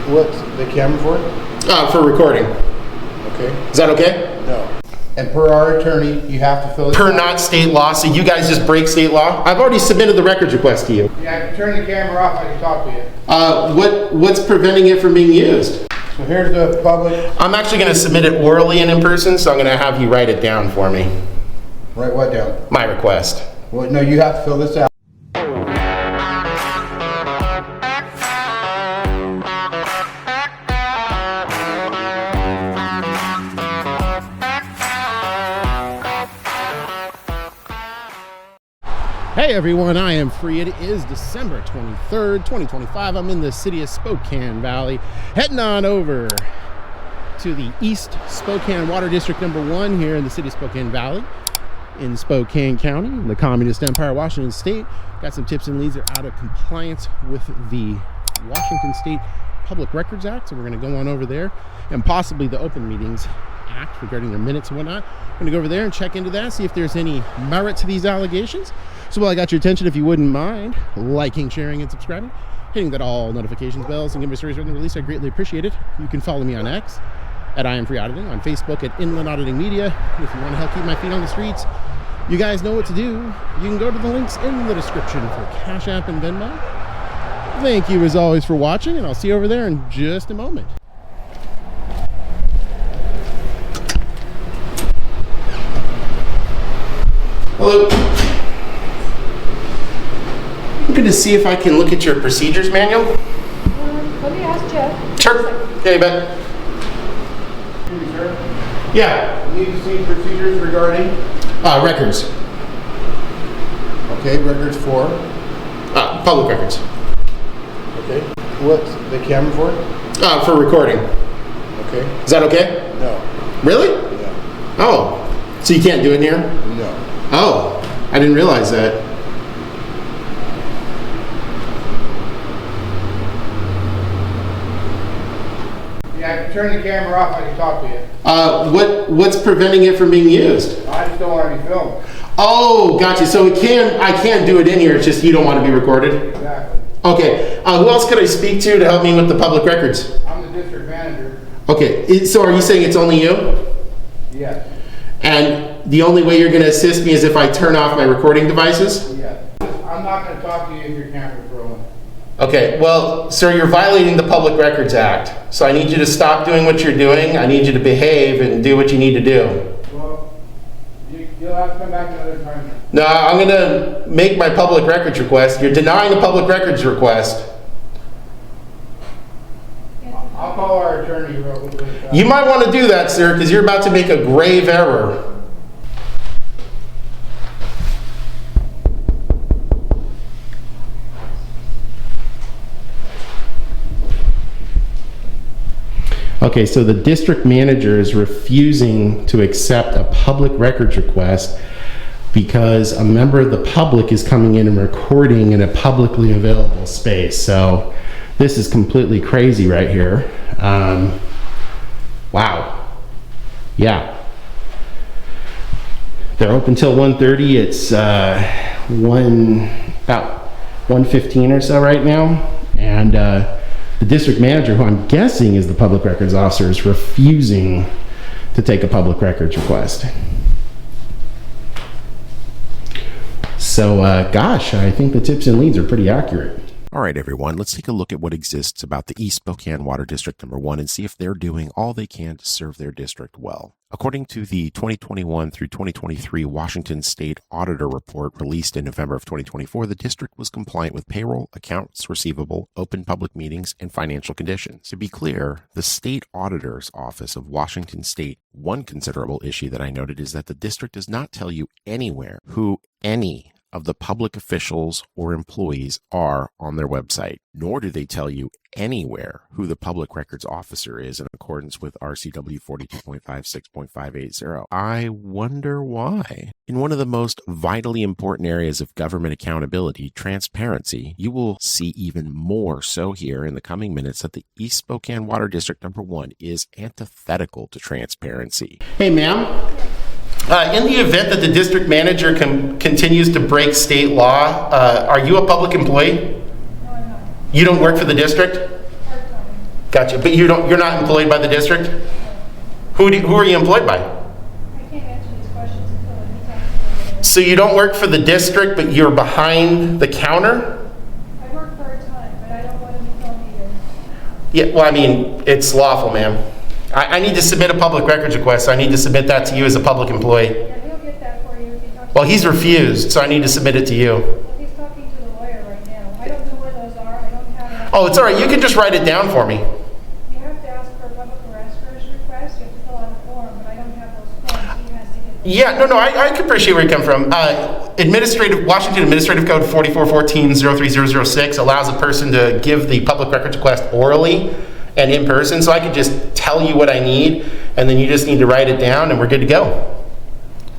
What's the camera for? For recording. Okay. Is that okay? No. And per our attorney, you have to fill it Per out. not state law, so you guys just break state law? I've already submitted the records request to you. Yeah, I can turn the camera off, I can talk to you. What's preventing it from being used? So here's the public. I'm actually going to submit it orally and in person, so I'm going to have you write it down for me. Write what down? My request. Well, no, you have to fill this out. Hey everyone, I am free. It is December 23rd, 2025. I'm in the city of Spokane Valley, heading on over to the East Spokane Water District number 1 here in the city of Spokane Valley in Spokane County, in the Communist Empire, Washington State. Got some tips and leads. They're out of compliance with the Washington State Public Records Act, so we're going to go on over there, and possibly the Open Meetings Act regarding their minutes and whatnot. I'm going to go over there and check into that, see if there's any merit to these allegations. So while I got your attention, if you wouldn't mind liking, sharing, and subscribing, hitting that all notifications bells, and give me stories when they're released, I greatly appreciate it. You can follow me on X at I.A.M. Auditing, on Facebook at Inland Auditing Media. And if you want to help keep my feet on the streets, you guys know what to do. You can go to the links in the description for Cash App and Venmo. Thank you as always for watching, and I'll see you over there in just a moment. Hello. I'm going to see if I can look at your procedures manual. Let me ask Jeff. Sure. Okay, bet. Excuse me, sir. Yeah. You need to see procedures regarding? Records. Okay, records for? Public records. Okay. What's the camera for? For recording. Okay. Is that okay? No. Really? Yeah. Oh. So you can't do it in here? No. Oh. I didn't realize that. Yeah, I can turn the camera off, I can talk to you. What's preventing it from being used? I just don't want to be filmed. Oh, gotcha. So I can do it in here. It's just you don't want to be recorded. Exactly. Okay. Who else could I speak to help me with the public records? I'm the district manager. Okay. So are you saying it's only you? Yes. And the only way you're going to assist me is if I turn off my recording devices? Yes. I'm not going to talk to you if your camera's rolling. Okay. Well, sir, you're violating the Public Records Act. So I need you to stop doing what you're doing. I need you to behave and do what you need to do. Well, you'll have to come back another time. No, I'm going to make my public records request. You're denying the public records request. I'll call our attorney real quick. You might want to do that, sir, because you're about to make a grave error. Okay, so the district manager is refusing to accept a public records request because a member of the public is coming in and recording in a publicly available space. So this is completely crazy right here. Wow. Yeah. They're open till 1:30. It's about 1:15 or so right now. And the district manager, who I'm guessing is the public records officer, is refusing to take a public records request. So, gosh, I think the tips and leads are pretty accurate. All right, everyone, let's take a look at what exists about the East Spokane Water District number 1 and see if they're doing all they can to serve their district well. According to the 2021 through 2023 Washington State Auditor report released in November of 2024, the district was compliant with payroll, accounts receivable, open public meetings, and financial conditions. To be clear, the State Auditor's Office of Washington State, one considerable issue that I noted is that the district does not tell you anywhere who any of the public officials or employees are on their website, nor do they tell you anywhere who the public records officer is in accordance with RCW 42.56.580. I wonder why. In one of the most vitally important areas of government accountability, transparency, you will see even more so here in the coming minutes that the East Spokane Water District number 1 is antithetical to transparency. Hey, ma'am. In the event that the district manager continues to break state law, are you a public employee? No, I'm not. You don't work for the district? Part-time. Gotcha. But you're not employed by the district? Who are you employed by? I can't answer these questions until he talks to me. So you don't work for the district, but you're behind the counter? I work part-time, but I don't want to be told either. Yeah, well, I mean, it's lawful, ma'am. I need to submit a public records request, so I need to submit that to you as a public employee. Yeah, he'll get that for you if he talks to Well, he's refused, so I need to submit it to you. Well, he's talking to the lawyer right now. I don't know where those are. I don't have enough. Oh, it's all right. You can just write it down for me. You have to ask for a public arrest request. You have to fill out a form, but I don't have those forms. He has to get them. Yeah, no, I can appreciate where you come from. Washington Administrative Code 4414-03006 allows a person to give the public records request orally and in person, so I could just tell you what I need, and then you just need to write it down, and we're good to go.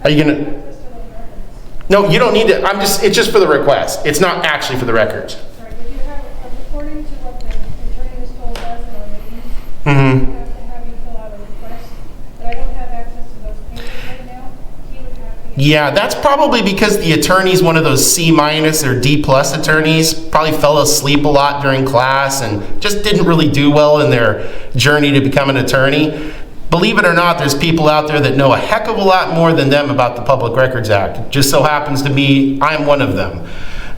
Are you gonna? Access to those records. No, you don't need to. It's just for the request. It's not actually for the records. Right, but you have, according to what the attorney has told us in our meetings, Mm-hmm. we have to have you fill out a request, but I don't have access to those papers right now. He would have to. Yeah, that's probably because the attorney's one of those C- or D+ attorneys, probably fell asleep a lot during class and just didn't really do well in their journey to become an attorney. Believe it or not, there's people out there that know a heck of a lot more than them about the Public Records Act. It just so happens to be, I'm one of them.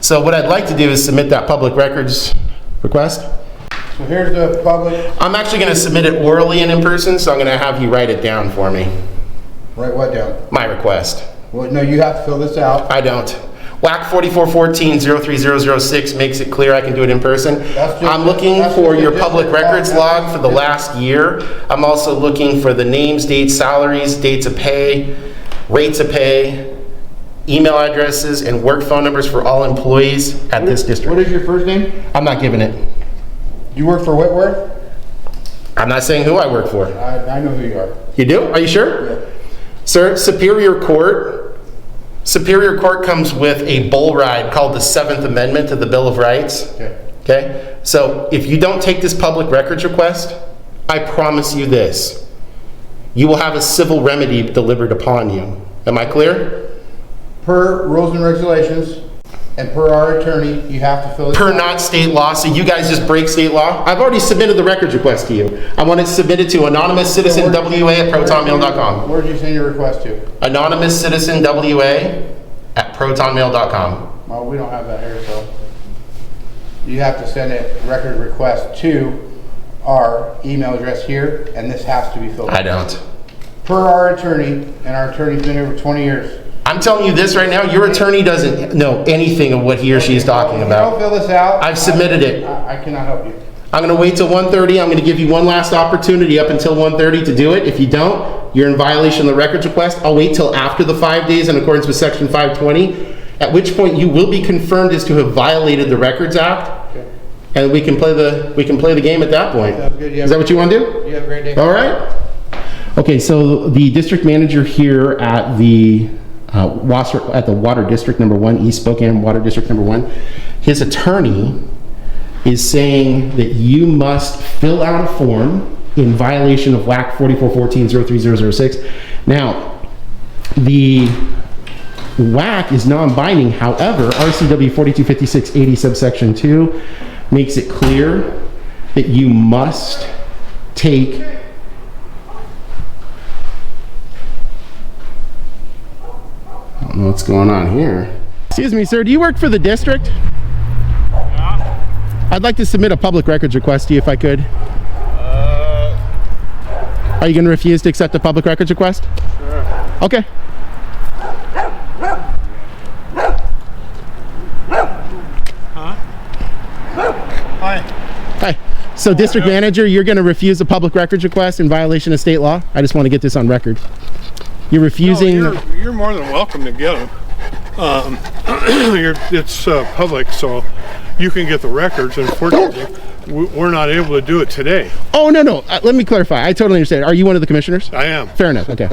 So what I'd like to do is submit that public records request. So here's the public, I'm actually going to submit it orally and in person, so I'm going to have you write it down for me. write what down? My request. Well, no, you have to fill this out. I don't. WAC 4414-03006 makes it clear I can do it in person. That's just- I'm looking that's for just your a public district records law. log for the last year. I'm also looking for the names, dates, salaries, dates of pay, rates of pay, email addresses, and work phone numbers for all employees at this What district. is your first name? I'm not giving it. You work for Whitworth? I'm not saying who I work for. I know who you are. You do? Are you sure? Yeah. Sir, Superior Court comes with a bull ride called the 7th Amendment to the Bill of Rights. Okay. Okay? So if you don't take this public records request, I promise you this. You will have a civil remedy delivered upon you. Am I clear? Per rules and regulations, and per our attorney, you have to fill it out. Per not state law, so you guys just break state law? I've already submitted the records request to you. I want it submitted to anonymous citizen WA at protonmail.com. Where did you send your request to? Anonymous citizen WA at protonmail.com. Well, we don't have that here, so. You have to send a record request to our email address here, and this has to be filled out. I don't. Per our attorney, and our attorney's been here for 20 years. I'm telling you this right now, your attorney doesn't know anything of what he or she is talking If you don't about. fill this out. I've submitted it. I cannot help you. I'm going to wait till 1:30. I'm going to give you one last opportunity up until 1:30 to do it. If you don't, you're in violation of the records request. I'll wait till after the 5 days in accordance with Section 520, at which point you will be confirmed as to have violated the Records Act, Okay. and we can play the game at that point. Sounds good. Is that what you want to do? You have a great day. All right. Okay, so the district manager here at the Water District number 1, East Spokane Water District number 1, his attorney is saying that you must fill out a form in violation of WAC 4414-03006. Now, the WAC is non-binding. However, RCW 425680 subsection 2 makes it clear that you must take I don't know what's going on here. Excuse me, sir, do you work for the district? Yeah. I'd like to submit a public records request to you if I could. Are you going to refuse to accept a public records request? Sure. Okay. Huh? Hi. Hi. So district manager, you're going to refuse a public records request in violation of state law? I just want to get this on record. You're refusing... No, you're more than welcome to get them. It's public, so you can get the records. Unfortunately, we're not able to do it today. Oh, no. Let me clarify. I totally understand. Are you one of the commissioners? I am. Fair enough. Okay.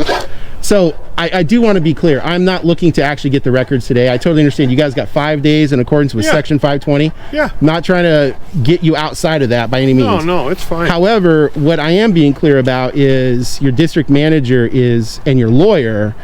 So I do want to be clear. I'm not looking to actually get the records today. I totally understand. You guys got 5 days in accordance with Yeah. Section 520. Yeah. Not trying to get you outside of that by any means. No, it's fine. However, what I am being clear about is your district manager and your lawyer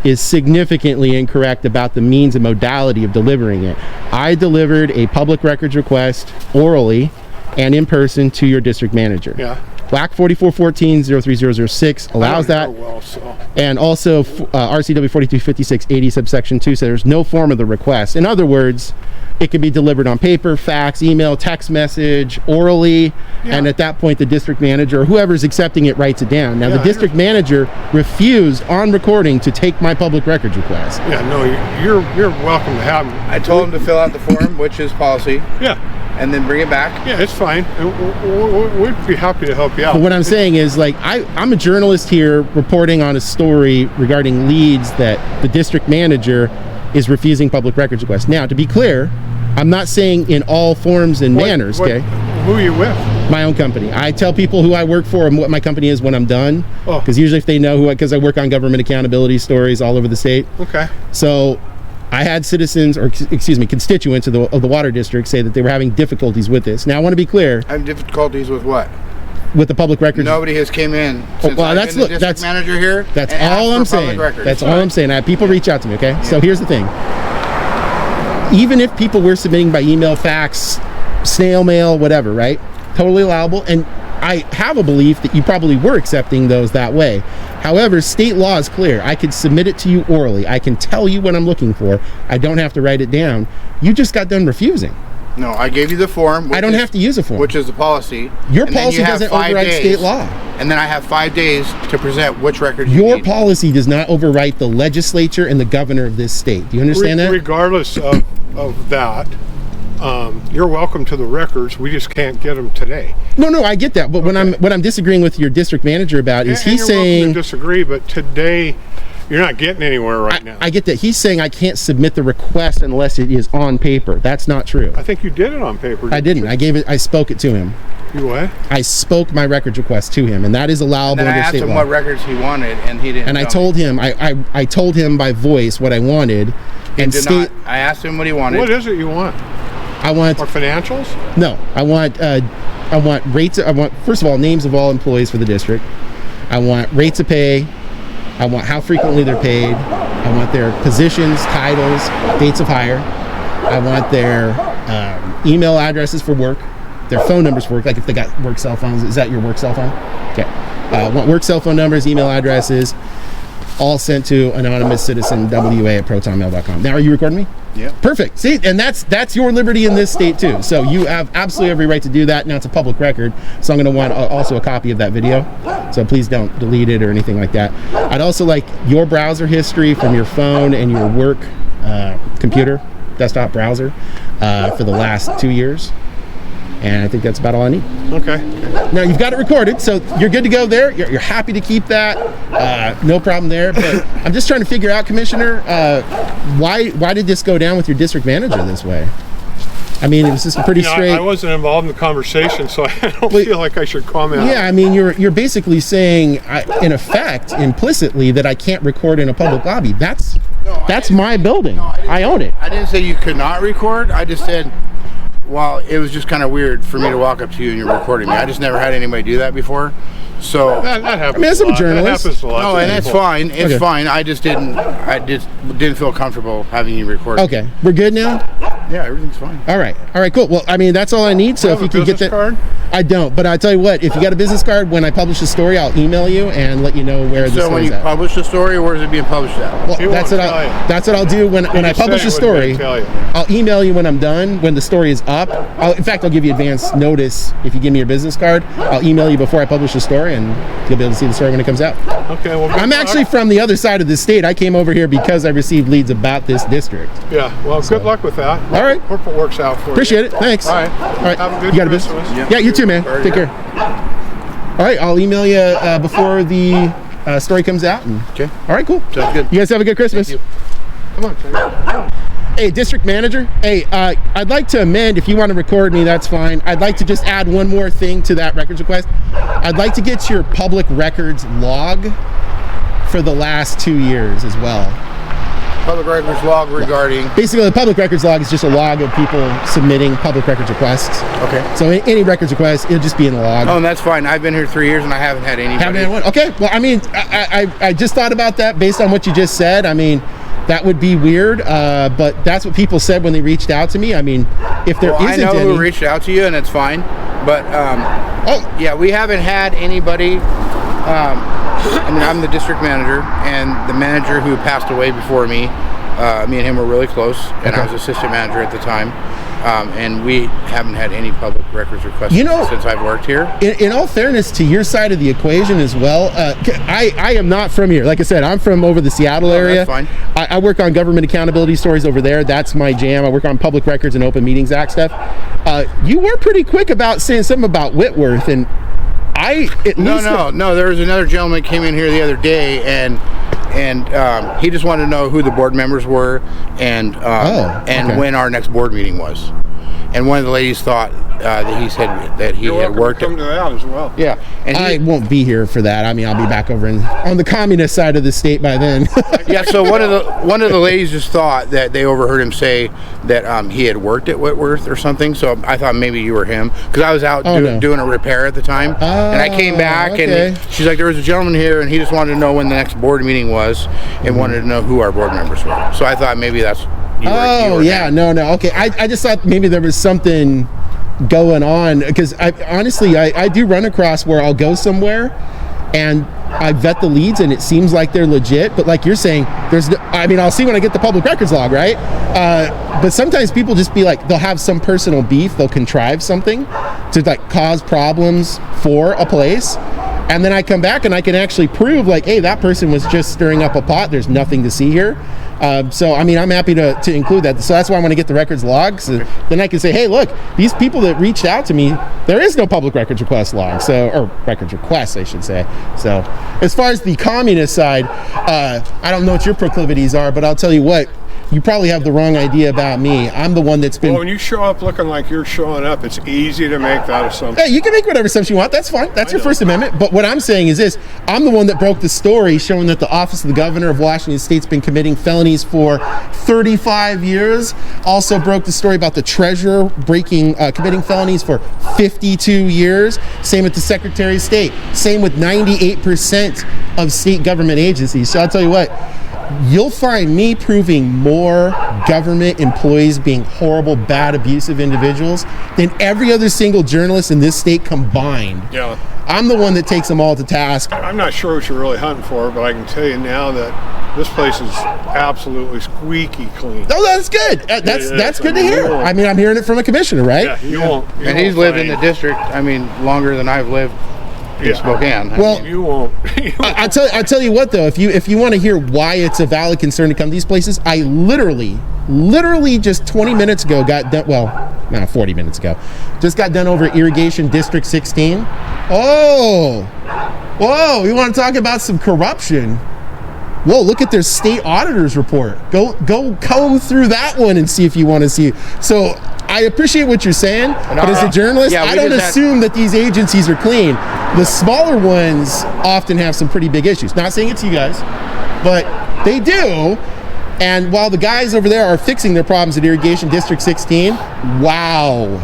is significantly incorrect about the means and modality of delivering it. I delivered a public records request orally and in person to your district manager. Yeah. Black 4414-03006 allows that. Well, so. And also RCW 425680 subsection 2 says there's no form of the request. In other words, it can be delivered on paper, fax, email, text message, orally, and at that point the district manager or whoever's accepting it writes it down. Now the district manager refused on recording to take my public records request. Yeah, no, you're welcome to have them. I told him to fill out the form, which is policy, Yeah. and then bring it back. Yeah, it's fine. We'd be happy to help you out. But what I'm saying is, like, I'm a journalist here reporting on a story regarding leads that the district manager is refusing public records requests. Now, to be clear, I'm not saying in all forms and manners, okay? Who are you with? My own company. I tell people who I work for and what my company is when I'm done. Oh. Because usually if they know who, because I work on government accountability stories all over the state. Okay. So I had citizens, or excuse me, constituents of the water district say that they were having difficulties with this. Now I want to be clear. I have difficulties with what? With the public records. Nobody has came in since well, I've that's- been the look, district manager here. That's and all I'm asked for public saying. records. That's all I'm saying. I have people reach out to me, okay? So here's the thing. Even if people were submitting by email, fax, snail mail, whatever, right? Totally allowable. And I have a belief that you probably were accepting those that way. However, state law is clear. I could submit it to you orally. I can tell you what I'm looking for. I don't have to write it down. You just got done refusing. No, I gave you the form. I don't have to use a form. Which is the policy. Your and then policy you have doesn't 5 override days, state law. And then I have 5 days to present which records you Your need. policy does not overwrite the legislature and the governor of this state. Do you understand that? Regardless of that, you're welcome to the records. We just can't get them today. No, I get that. But what I'm disagreeing with your district manager about is he's you're saying welcome to disagree, but today you're not getting anywhere right now. I get that. He's saying I can't submit the request unless it is on paper. That's not true. I think you did it on paper. I didn't. I spoke it to him. You what? I spoke my records request to him, and that is allowable And then I under asked state him law. what records he wanted, and he didn't. And I tell told me. him, I told him by voice what I wanted, and Did state. not. I asked him what he wanted. What is it you want? I want Or financials? no. I want rates. I want, first of all, names of all employees for the district. I want rates of pay. I want how frequently they're paid. I want their positions, titles, dates of hire. I want their email addresses for work, their phone numbers for work, like if they got work cell phones. Is that your work cell phone? Okay. I want work cell phone numbers, email addresses, all sent to anonymous citizen wa@protonmail.com. Now, are you recording me? Yeah. Perfect. See, and that's your liberty in this state too. So you have absolutely every right to do that. Now it's a public record, so I'm going to want also a copy of that video. So please don't delete it or anything like that. I'd also like your browser history from your phone and your work computer, desktop browser, for the last 2 years. And I think that's about all I need. Okay. Now you've got it recorded, so you're good to go there. You're happy to keep that. No problem there. But I'm just trying to figure out, Commissioner, why did this go down with your district manager this way? I mean, it was just a pretty straight. I wasn't involved in the conversation, so I don't feel like I should comment. Yeah, I mean, you're basically saying, in effect, implicitly, that I can't record in a public lobby. That's my building. I own it. I didn't say you could not record. I just said, well, it was just kind of weird for me to walk up to you and you're recording me. I just never had anybody do that before. So That happens. I mean, as a a lot. journalist. That happens a lot. no, to and it's people. fine. It's Okay. fine. I just didn't feel comfortable having you record. Okay, we're good now? Yeah, everything's fine. All right, cool. Well, I mean, that's all I need. So You if have you a could get that. business card? I don't, but I tell you what, if you got a business card, when I publish the story, I'll email you and let you know where the So when story's you at. publish the story, where is it being published at? Well, He that's won't what tell you. that's what I'll do when I just publish said the he wouldn't story. tell you. I'll email you when I'm done, when the story is up. In fact, I'll give you advance notice if you give me your business card. I'll email you before I publish the story, and you'll be able to see the story when it comes out. Okay, well, good I'm luck. actually from the other side of the state. I came over here because I received leads about this district. Yeah, well, good luck with that. All right. Hope it works out for you. Appreciate it. Thanks. All right. All right. Have a good You got a Christmas. business? Yeah, you too, man. Take care. All right, I'll email you before the story comes out. Okay. All right, cool. Sounds good. You guys have a good Christmas. Thank you. Come on, Trey. Hey, district manager. Hey, I'd like to amend. If you want to record me, that's fine. I'd like to just add one more thing to that records request. I'd like to get your public records log for the last 2 years as well. Public records log regarding. Basically, the public records log is just a log of people submitting public records requests. Okay. So any records request, it'll just be in the log. Oh, and that's fine. I've been here 3 years and I haven't had anybody. Haven't had one? Okay. Well, I mean, I just thought about that based on what you just said. I mean, that would be weird, but that's what people said when they reached out to me. I mean, if there Well, I isn't know any, who reached out to you, and it's fine. But yeah, we haven't had anybody. I mean, I'm the district manager, and the manager who passed away before me, me and him were really close, and I was assistant manager at the time. And we haven't had any public records requests since I've worked here. In all fairness to your side of the equation as well, I am not from here. Like I said, I'm from over the Seattle area. That's fine. I work on government accountability stories over there. That's my jam. I work on public records and Open Meetings Act stuff. You were pretty quick about saying something about Whitworth, and No. There was another gentleman came in here the other day, and he just wanted to know who the board members were and when our next board meeting was. And one of the ladies thought that he said that he You're had worked. welcome to come to that as well. Yeah, and I won't be here for that. I mean, I'll be back over on the communist side of the state by then. yeah. So one of the ladies just thought that they overheard him say that he had worked at Whitworth or something. So I thought maybe you were him, because I was out doing a repair at the time, and I came back and she's like, there was a gentleman here, and he just wanted to know when the next board meeting was, and wanted to know who our board members were. So I thought maybe that's. You were yeah, no, okay. I just thought maybe there was something going on, because I do run across where I'll go somewhere and I vet the leads and it seems like they're legit, but like you're saying, I'll see when I get the public records log, right? But sometimes people just be like, they'll have some personal beef, they'll contrive something to like cause problems for a place. And then I come back and I can actually prove like, hey, that person was just stirring up a pot. There's nothing to see here. So, I mean, I'm happy to include that. So that's why I want to get the records logs. So then I can say, hey, look, these people that reached out to me, there is no public records request log. So, or records requests, I should say. So as far as the communist side, I don't know what your proclivities are, but I'll tell you what, you probably have the wrong idea about me. I'm the one that's been... Well, when you show up looking like you're showing up, it's easy to make that assumption. Hey, you can make whatever assumption you want. That's fine. That's your First Amendment. But what I'm saying is this. I'm the one that broke the story showing that the Office of the Governor of Washington State's been committing felonies for 35 years. Also broke the story about the Treasurer committing felonies for 52 years. Same with the Secretary of State. Same with 98% of state government agencies. So I'll tell you what. You'll find me proving more government employees being horrible, bad, abusive individuals than every other single journalist in this state combined. Yeah. I'm the one that takes them all to task. I'm not sure what you're really hunting for, but I can tell you now that this place is absolutely squeaky clean. Oh, that's good. That's good to hear. I mean, I'm hearing it from a commissioner, right? Yeah, you won't. And he's lived in the district, longer than I've lived in Spokane. Well, you won't. I tell you what though, if you want to hear why it's a valid concern to come to these places, I literally just 20 minutes ago got done. Well, no, 40 minutes ago, just got done over at Irrigation District 16. Oh, whoa! We want to talk about some corruption? Whoa! Look at their state auditor's report. Go comb through that one and see if you want to see. So. I appreciate what you're saying, but as a journalist, I don't assume that these agencies are clean. The smaller ones often have some pretty big issues. Not saying it's you guys, but they do. And while the guys over there are fixing their problems at Irrigation District 16, wow.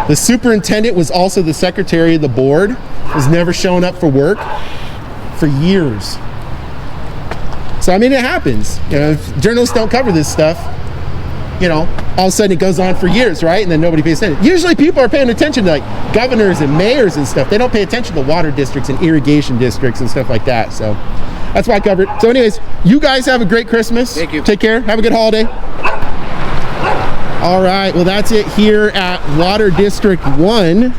The superintendent was also the secretary of the board, was never showing up for work for years. So, I mean, it happens. If journalists don't cover this stuff, all of a sudden it goes on for years, right? And then nobody pays attention. Usually people are paying attention to like governors and mayors and stuff. They don't pay attention to water districts and irrigation districts and stuff like that. So that's why I covered it. So anyways, you guys have a great Christmas. Thank you. Take care. Have a good holiday. All right. Well, that's it here at Water District 1.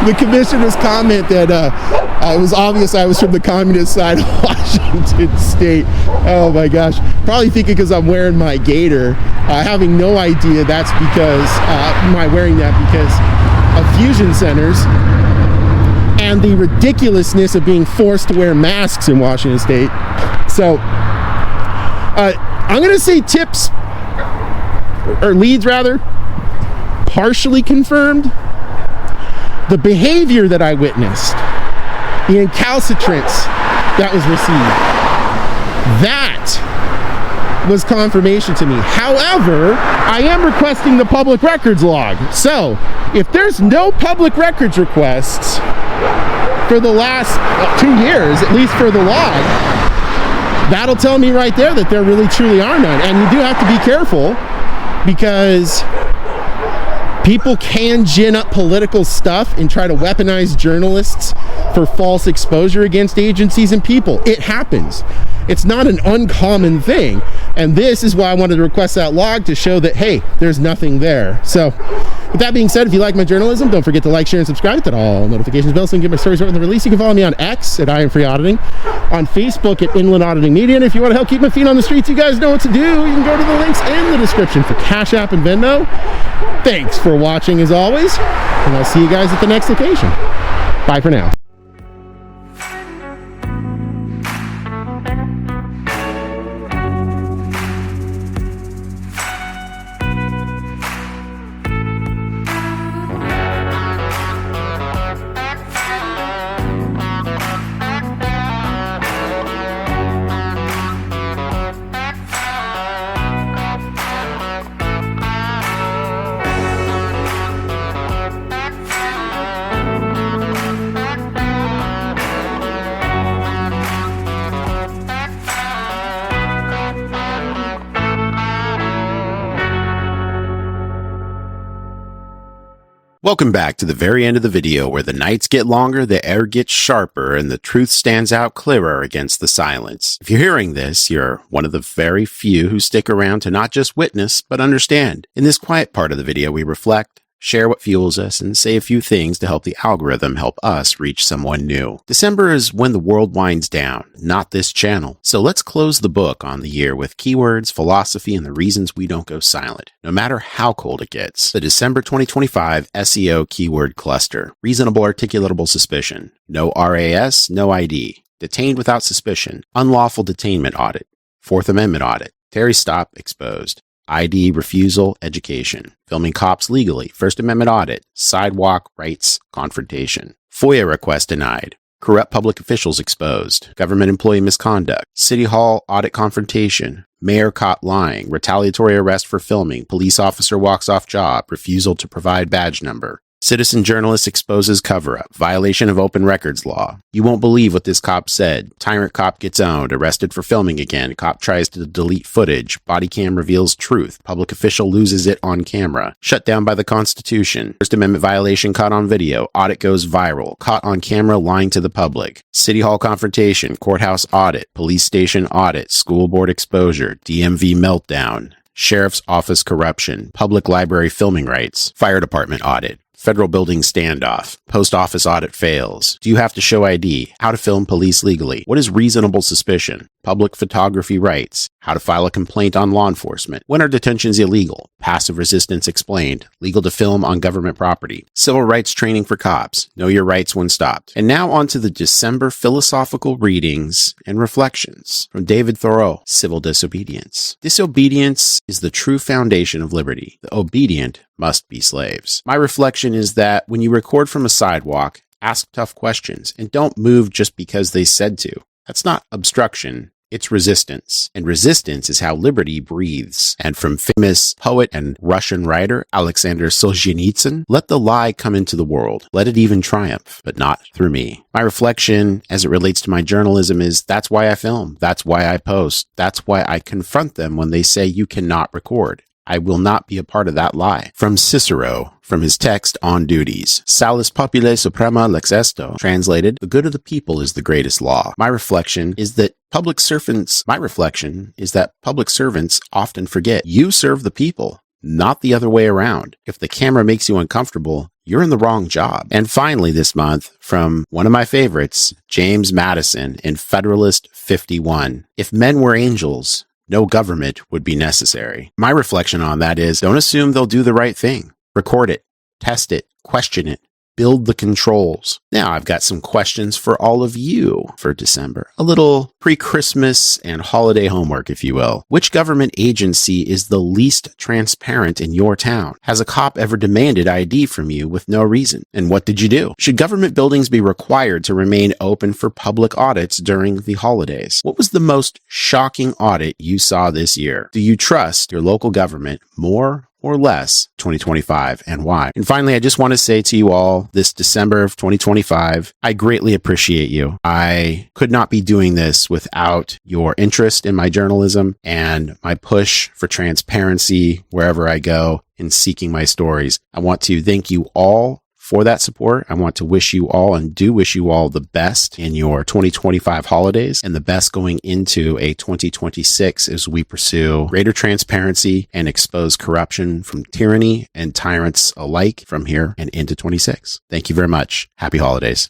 The commissioner's comment that it was obvious I was from the communist side of Washington State. Oh my gosh. Probably thinking because I'm wearing my gaiter. Having no idea that's because, wearing that because of fusion centers and the ridiculousness of being forced to wear masks in Washington State. So, I'm going to say tips, or leads rather, partially confirmed. The behavior that I witnessed, the incalcitrance that was received, that was confirmation to me. However, I am requesting the public records log. So, if there's no public records requests, for the last 2 years, at least for the log, that'll tell me right there that there really truly are none. And you do have to be careful, because people can gin up political stuff and try to weaponize journalists for false exposure against agencies and people. It happens. It's not an uncommon thing. And this is why I wanted to request that log, to show that, hey, there's nothing there. So with that being said, if you like my journalism, don't forget to like, share, and subscribe. Hit that all notifications bell so you can get my stories right when they're released. You can follow me on X at I.A.M Auditing, on Facebook at Inland Auditing Media. And if you want to help keep my feet on the streets, you guys know what to do. You can go to the links in the description for Cash App and Venmo. Thanks for watching as always, and I'll see you guys at the next location. Bye for now. Welcome back to the very end of the video, where the nights get longer, the air gets sharper, and the truth stands out clearer against the silence. If you're hearing this, you're one of the very few who stick around to not just witness, but understand. In this quiet part of the video, we reflect, share what fuels us, and say a few things to help the algorithm help us reach someone new. December is when the world winds down, not this channel. So let's close the book on the year with keywords, philosophy, and the reasons we don't go silent, no matter how cold it gets. The December 2025 SEO keyword cluster: reasonable articulatable suspicion, no RAS, no ID, detained without suspicion, unlawful detainment audit, Fourth Amendment audit, Terry stop exposed, ID refusal education, filming cops legally, First Amendment audit, sidewalk rights confrontation, FOIA request denied, corrupt public officials exposed, government employee misconduct, City Hall audit confrontation, mayor caught lying, retaliatory arrest for filming, police officer walks off job, refusal to provide badge number, citizen journalist exposes cover-up, violation of open records law. You won't believe what this cop said. Tyrant cop gets owned, arrested for filming again. Cop tries to delete footage. Body cam reveals truth. Public official loses it on camera. Shut down by the Constitution. First Amendment violation caught on video. Audit goes viral. Caught on camera lying to the public. City Hall confrontation. Courthouse audit. Police station audit. School board exposure. DMV meltdown. Sheriff's office corruption. Public library filming rights. Fire department audit. Federal building standoff. Post office audit fails. Do you have to show ID? How to film police legally. What is reasonable suspicion? Public photography rights. How to file a complaint on law enforcement. When are detentions illegal? Passive resistance explained. Legal to film on government property. Civil rights training for cops. Know your rights when stopped. And now on to the December philosophical readings and reflections from David Thoreau. Civil disobedience. Disobedience is the true foundation of liberty. The obedient must be slaves. My reflection is that when you record from a sidewalk, ask tough questions and don't move just because they said to. That's not obstruction. It's resistance. And resistance is how liberty breathes. And from famous poet and Russian writer Alexander Solzhenitsyn, let the lie come into the world. Let it even triumph, but not through me. My reflection as it relates to my journalism is that's why I film. That's why I post. That's why I confront them when they say you cannot record. I will not be a part of that lie. From Cicero, from his text On Duties, Salus populi suprema lex esto, translated, the good of the people is the greatest law. My reflection is that public servants often forget you serve the people, not the other way around. If the camera makes you uncomfortable, you're in the wrong job. And finally this month, from one of my favorites, James Madison in Federalist 51, if men were angels, no government would be necessary. My reflection on that is, don't assume they'll do the right thing. Record it, test it, question it, build the controls. Now I've got some questions for all of you for December. A little pre-Christmas and holiday homework, if you will. Which government agency is the least transparent in your town? Has a cop ever demanded ID from you with no reason? And what did you do? Should government buildings be required to remain open for public audits during the holidays? What was the most shocking audit you saw this year? Do you trust your local government more or less 2025 and why? And finally, I just want to say to you all this December of 2025, I greatly appreciate you. I could not be doing this without your interest in my journalism and my push for transparency wherever I go in seeking my stories. I want to thank you all for that support. I want to wish you all and do wish you all the best in your 2025 holidays and the best going into a 2026 as we pursue greater transparency and expose corruption from tyranny and tyrants alike from here and into 26. Thank you very much. Happy holidays.